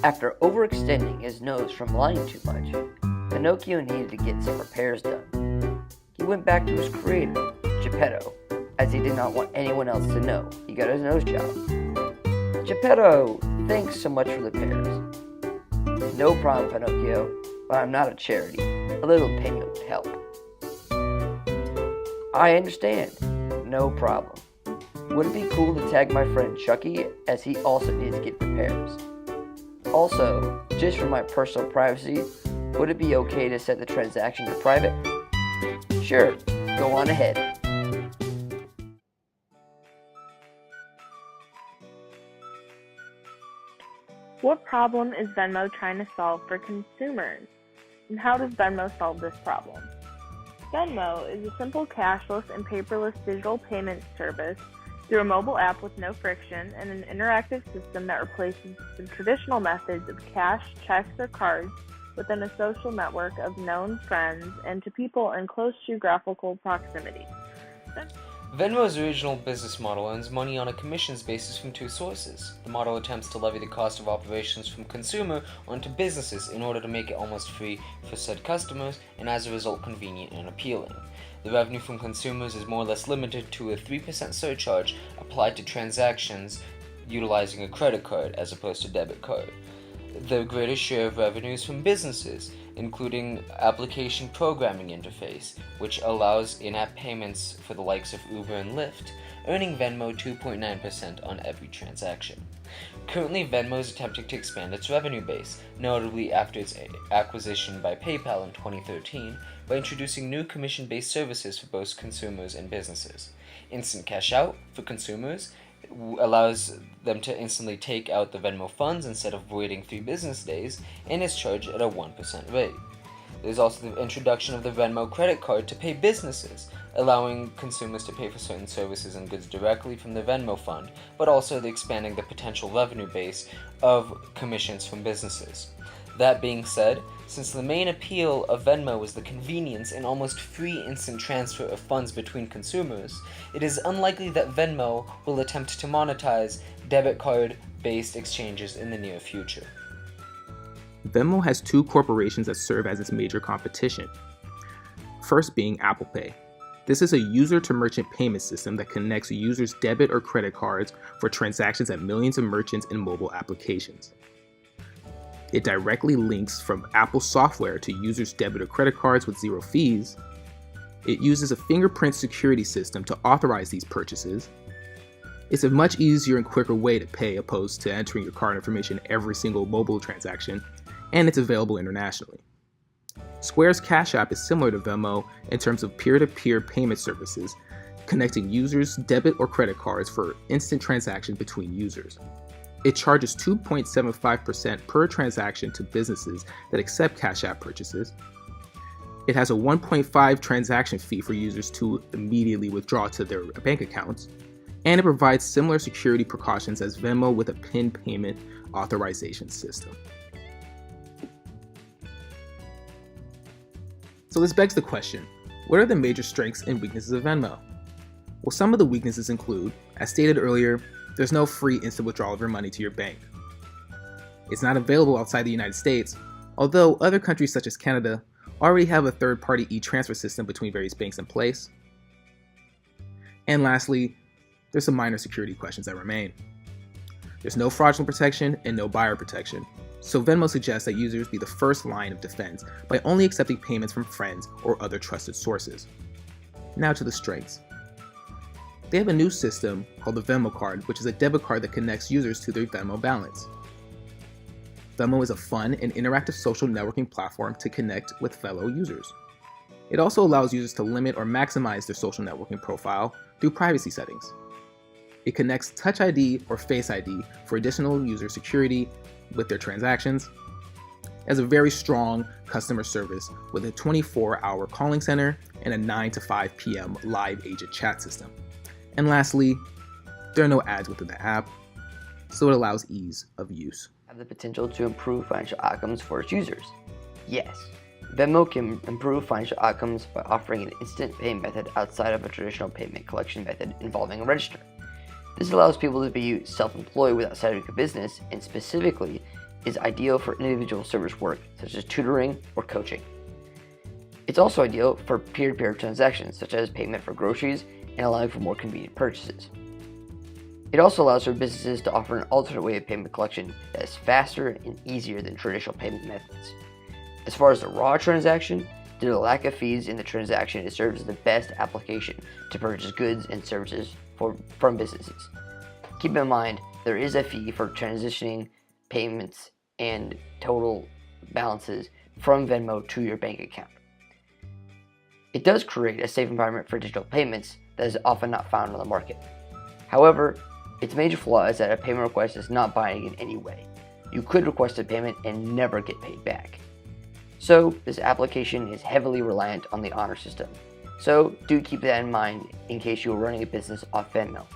After overextending his nose from lying too much, Pinocchio needed to get some repairs done. He went back to his creator, Geppetto, as he did not want anyone else to know he got his nose job. Geppetto, thanks so much for the repairs. No problem, Pinocchio, but I'm not a charity. A little payment would help. I understand. No problem. Would it be cool to tag my friend Chucky, as he also needs to get repairs? Also, just for my personal privacy, would it be okay to set the transaction to private? Sure, go on ahead. What problem is Venmo trying to solve for consumers? And how does Venmo solve this problem? Venmo is a simple cashless and paperless digital payment service through a mobile app with no friction and an interactive system that replaces the traditional methods of cash, checks, or cards within a social network of known friends and to people in close geographical proximity. Venmo's original business model earns money on a commissions basis from two sources. The model attempts to levy the cost of operations from consumer onto businesses in order to make it almost free for said customers and as a result convenient and appealing. The revenue from consumers is more or less limited to a 3% surcharge applied to transactions utilizing a credit card as opposed to debit card. The greatest share of revenue is from businesses, including application programming interface, which allows in-app payments for the likes of Uber and Lyft, earning Venmo 2.9% on every transaction. Currently, Venmo is attempting to expand its revenue base, notably after its acquisition by PayPal in 2013, by introducing new commission-based services for both consumers and businesses. Instant cash out for consumers allows them to instantly take out the Venmo funds instead of waiting 3 business days, and is charged at a 1% rate. There's also the introduction of the Venmo credit card to pay businesses, allowing consumers to pay for certain services and goods directly from the Venmo fund, but also expanding the potential revenue base of commissions from businesses. That being said, since the main appeal of Venmo is the convenience and almost free instant transfer of funds between consumers, it is unlikely that Venmo will attempt to monetize debit card-based exchanges in the near future. Venmo has two corporations that serve as its major competition. First being Apple Pay. This is a user-to-merchant payment system that connects users' debit or credit cards for transactions at millions of merchants and mobile applications. It directly links from Apple software to users' debit or credit cards with zero fees. It uses a fingerprint security system to authorize these purchases. It's a much easier and quicker way to pay opposed to entering your card information every single mobile transaction, and it's available internationally. Square's Cash App is similar to Venmo in terms of peer-to-peer payment services, connecting users' debit or credit cards for instant transaction between users. It charges 2.75% per transaction to businesses that accept Cash App purchases. It has a 1.5 transaction fee for users to immediately withdraw to their bank accounts, and it provides similar security precautions as Venmo with a PIN payment authorization system. So this begs the question, what are the major strengths and weaknesses of Venmo? Well, some of the weaknesses include, as stated earlier, there's no free instant withdrawal of your money to your bank. It's not available outside the United States, although other countries such as Canada already have a third-party e-transfer system between various banks in place. And lastly, there's some minor security questions that remain. There's no fraudulent protection and no buyer protection, so Venmo suggests that users be the first line of defense by only accepting payments from friends or other trusted sources. Now to the strengths. They have a new system called the Venmo card, which is a debit card that connects users to their Venmo balance. Venmo is a fun and interactive social networking platform to connect with fellow users. It also allows users to limit or maximize their social networking profile through privacy settings. It connects Touch ID or Face ID for additional user security with their transactions. It has a very strong customer service with a 24-hour calling center and a 9 to 5 p.m. live agent chat system. And lastly, there are no ads within the app, so it allows ease of use. Have the potential to improve financial outcomes for its users? Yes. Venmo can improve financial outcomes by offering an instant payment method outside of a traditional payment collection method involving a register. This allows people to be self-employed without starting a business, and specifically is ideal for individual service work such as tutoring or coaching. It's also ideal for peer-to-peer transactions such as payment for groceries and allowing for more convenient purchases. It also allows for businesses to offer an alternate way of payment collection that is faster and easier than traditional payment methods. As far as the raw transaction, due to the lack of fees in the transaction, it serves as the best application to purchase goods and services from businesses. Keep in mind, there is a fee for transitioning payments and total balances from Venmo to your bank account. It does create a safe environment for digital payments that is often not found on the market. However, its major flaw is that a payment request is not binding in any way. You could request a payment and never get paid back. So, this application is heavily reliant on the honor system. So, do keep that in mind in case you are running a business off Venmo.